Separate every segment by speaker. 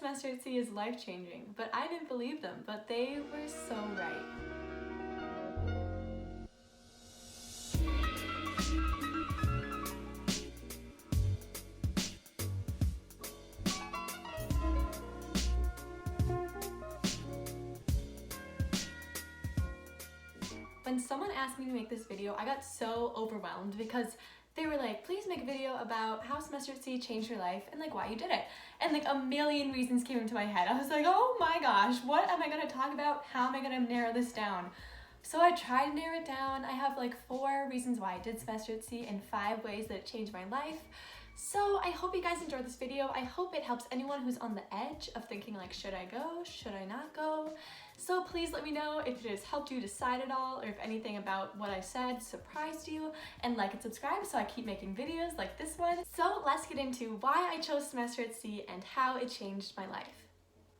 Speaker 1: semester at sea is life-changing, but I didn't believe them, but they were so right. When someone asked me to make this video, I got so overwhelmed because they were like, please make a video about how semester at sea changed your life and like why you did it. And like a million reasons came into my head. I was like, oh my gosh, what am I gonna talk about? How am I gonna narrow this down? So I tried to narrow it down. I have like 4 reasons why I did semester at sea and 5 ways that it changed my life. So I hope you guys enjoyed this video. I hope it helps anyone who's on the edge of thinking like, should I go? Should I not go? So please let me know if it has helped you decide at all, or if anything about what I said surprised you, and like and subscribe so I keep making videos like this one. So let's get into why I chose semester at sea and how it changed my life.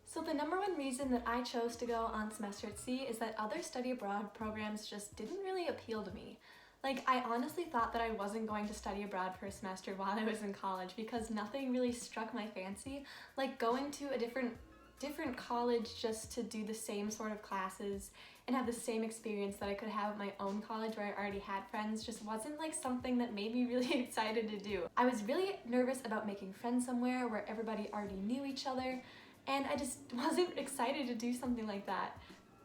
Speaker 1: So the number 1 reason that I chose to go on semester at sea is that other study abroad programs just didn't really appeal to me. Like, I honestly thought that I wasn't going to study abroad for a semester while I was in college because nothing really struck my fancy. Like, going to a different college just to do the same sort of classes and have the same experience that I could have at my own college where I already had friends just wasn't like something that made me really excited to do. I was really nervous about making friends somewhere where everybody already knew each other, and I just wasn't excited to do something like that.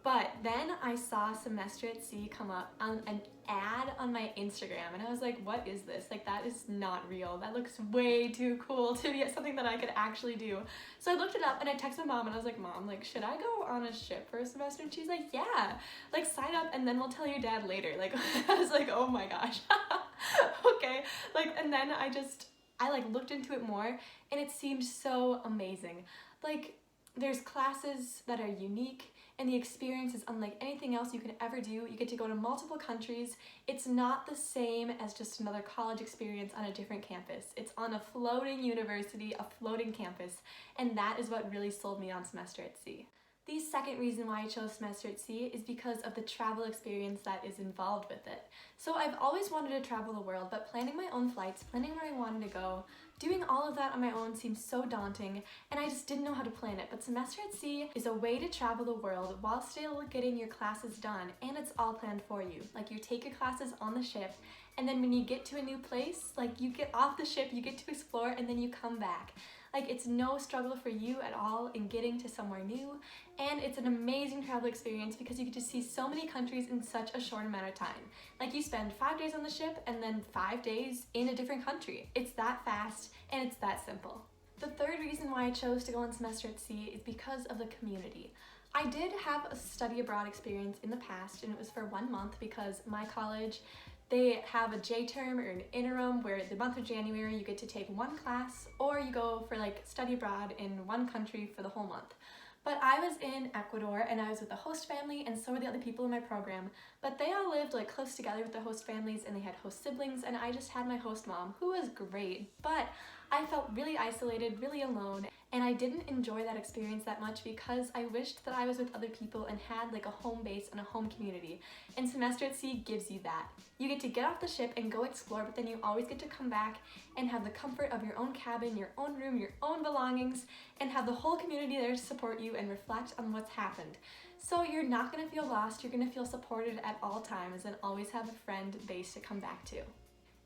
Speaker 1: But then I saw semester at sea come up on an ad on my Instagram, and I was like, what is this? Like, that is not real. That looks way too cool to be something that I could actually do. So I looked it up and I texted mom and I was like, Mom, like, should I go on a ship for a semester? And she's like, yeah, like sign up and then we'll tell your dad later. Like, I was like, oh my gosh. Okay. Like, and then I like looked into it more and it seemed so amazing. Like, there's classes that are unique and the experience is unlike anything else you could ever do. You get to go to multiple countries. It's not the same as just another college experience on a different campus. It's on a floating university, a floating campus, and that is what really sold me on semester at sea. The second reason why I chose semester at sea is because of the travel experience that is involved with it. So I've always wanted to travel the world, but planning my own flights, planning where I wanted to go, doing all of that on my own seemed so daunting, and I just didn't know how to plan it. But semester at sea is a way to travel the world while still getting your classes done, and it's all planned for you. Like, you take your classes on the ship, and then when you get to a new place, like, you get off the ship, you get to explore, and then you come back. Like, it's no struggle for you at all in getting to somewhere new, and it's an amazing travel experience because you get to see so many countries in such a short amount of time. Like, you spend 5 days on the ship and then 5 days in a different country. It's that fast and it's that simple. The third reason why I chose to go on semester at sea is because of the community. I did have a study abroad experience in the past, and it was for 1 month because my college, they have a J term or an interim where the month of January you get to take 1 class, or you go for like study abroad in 1 country for the whole month. But I was in Ecuador and I was with the host family, and so were the other people in my program, but they all lived like close together with the host families and they had host siblings, and I just had my host mom, who was great, but I felt really isolated, really alone, and I didn't enjoy that experience that much because I wished that I was with other people and had like a home base and a home community. And semester at sea gives you that. You get to get off the ship and go explore, but then you always get to come back and have the comfort of your own cabin, your own room, your own belongings, and have the whole community there to support you and reflect on what's happened. So you're not going to feel lost, you're going to feel supported at all times and always have a friend base to come back to.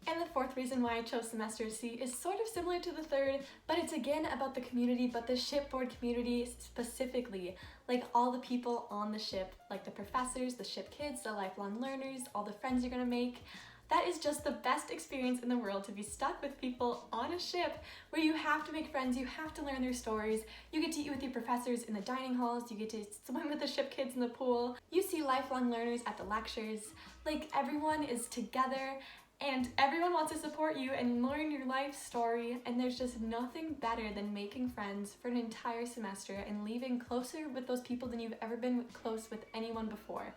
Speaker 1: And the fourth reason why I chose semester at sea is sort of similar to the third, but it's again about the community, but the shipboard community specifically. Like, all the people on the ship, like the professors, the ship kids, the lifelong learners, all the friends you're gonna make. That is just the best experience in the world, to be stuck with people on a ship where you have to make friends, you have to learn their stories, you get to eat with your professors in the dining halls, you get to swim with the ship kids in the pool, you see lifelong learners at the lectures. Like, everyone is together and everyone wants to support you and learn your life story, and there's just nothing better than making friends for an entire semester and leaving closer with those people than you've ever been close with anyone before.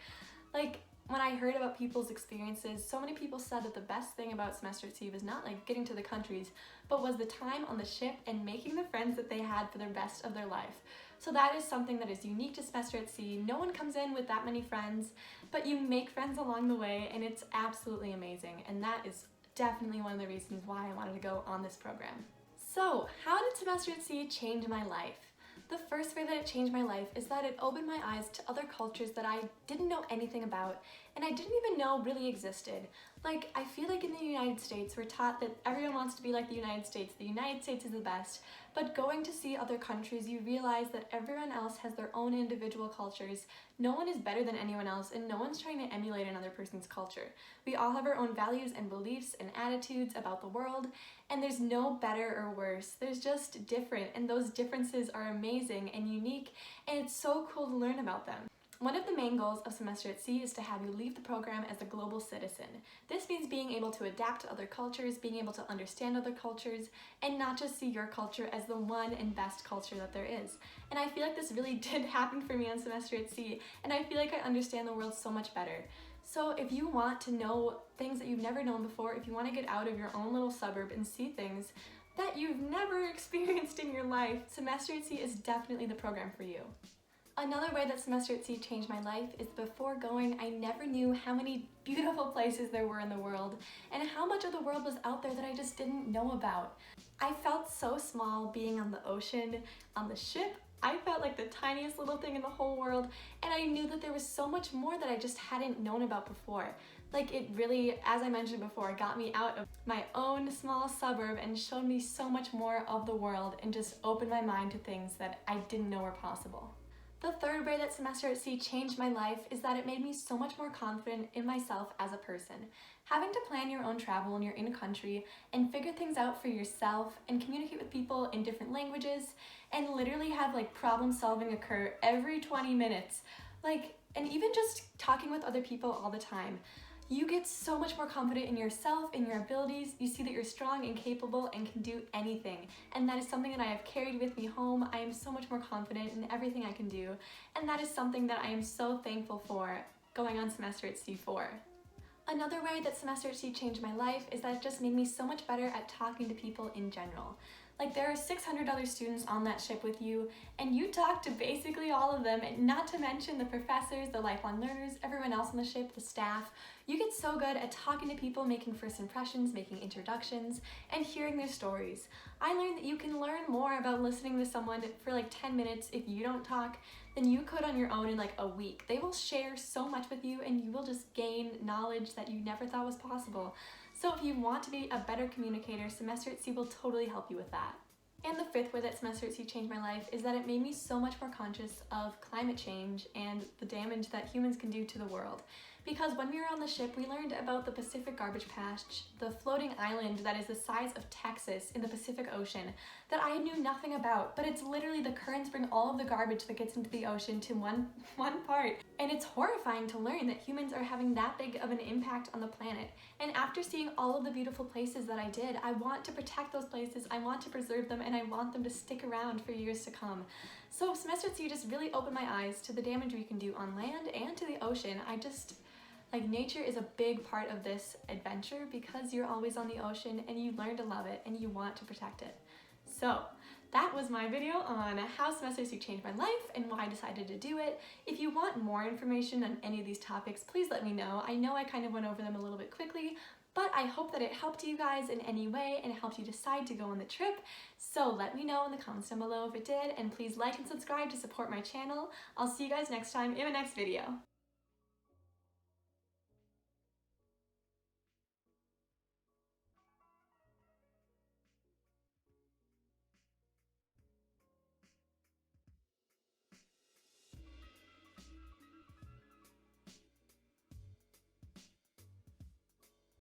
Speaker 1: Like, when I heard about people's experiences, so many people said that the best thing about semester at sea was not like getting to the countries, but was the time on the ship and making the friends that they had for the rest of their life. So that is something that is unique to semester at sea. No one comes in with that many friends, but you make friends along the way, and it's absolutely amazing. And that is definitely one of the reasons why I wanted to go on this program. So how did semester at sea change my life? The first way that it changed my life is that it opened my eyes to other cultures that I didn't know anything about and I didn't even know really existed. Like, I feel like in the United States, we're taught that everyone wants to be like the United States is the best, but going to see other countries, you realize that everyone else has their own individual cultures. No one is better than anyone else, and no one's trying to emulate another person's culture. We all have our own values and beliefs and attitudes about the world, and there's no better or worse. There's just different, and those differences are amazing and unique, and it's so cool to learn about them. One of the main goals of Semester at Sea is to have you leave the program as a global citizen. This means being able to adapt to other cultures, being able to understand other cultures, and not just see your culture as the one and best culture that there is. And I feel like this really did happen for me on Semester at Sea, and I feel like I understand the world so much better. So if you want to know things that you've never known before, if you want to get out of your own little suburb and see things that you've never experienced in your life, Semester at Sea is definitely the program for you. Another way that Semester at Sea changed my life is before going, I never knew how many beautiful places there were in the world and how much of the world was out there that I just didn't know about. I felt so small being on the ocean, on the ship. I felt like the tiniest little thing in the whole world, and I knew that there was so much more that I just hadn't known about before. Like, it really, as I mentioned before, got me out of my own small suburb and showed me so much more of the world and just opened my mind to things that I didn't know were possible. The third way that Semester at Sea changed my life is that it made me so much more confident in myself as a person. Having to plan your own travel when you're in a country and figure things out for yourself and communicate with people in different languages and literally have like problem solving occur every 20 minutes. And even just talking with other people all the time. You get so much more confident in yourself, in your abilities. You see that you're strong and capable and can do anything. And that is something that I have carried with me home. I am so much more confident in everything I can do. And that is something that I am so thankful for going on Semester at Sea for. Another way that Semester at Sea changed my life is that it just made me so much better at talking to people in general. Like, there are 600 other students on that ship with you, and you talk to basically all of them, and not to mention the professors, the lifelong learners, everyone else on the ship, the staff. You get so good at talking to people, making first impressions, making introductions, and hearing their stories. I learned that you can learn more about listening to someone for like 10 minutes if you don't talk than you could on your own in like a week. They will share so much with you, and you will just gain knowledge that you never thought was possible. So if you want to be a better communicator, Semester at Sea will totally help you with that. And the fifth way that Semester at Sea changed my life is that it made me so much more conscious of climate change and the damage that humans can do to the world. Because when we were on the ship, we learned about the Pacific Garbage Patch, the floating island that is the size of Texas in the Pacific Ocean, that I knew nothing about, but it's literally the currents bring all of the garbage that gets into the ocean to one part. And it's horrifying to learn that humans are having that big of an impact on the planet. And after seeing all of the beautiful places that I did, I want to protect those places, I want to preserve them, and I want them to stick around for years to come. So Semester at Sea just really opened my eyes to the damage we can do on land and to the ocean. Nature is a big part of this adventure because you're always on the ocean and you learn to love it and you want to protect it. So that was my video on how Semester at Sea changed my life and why I decided to do it. If you want more information on any of these topics, please let me know. I know I kind of went over them a little bit quickly, but I hope that it helped you guys in any way and helped you decide to go on the trip. So let me know in the comments down below if it did, and please like and subscribe to support my channel. I'll see you guys next time in my next video.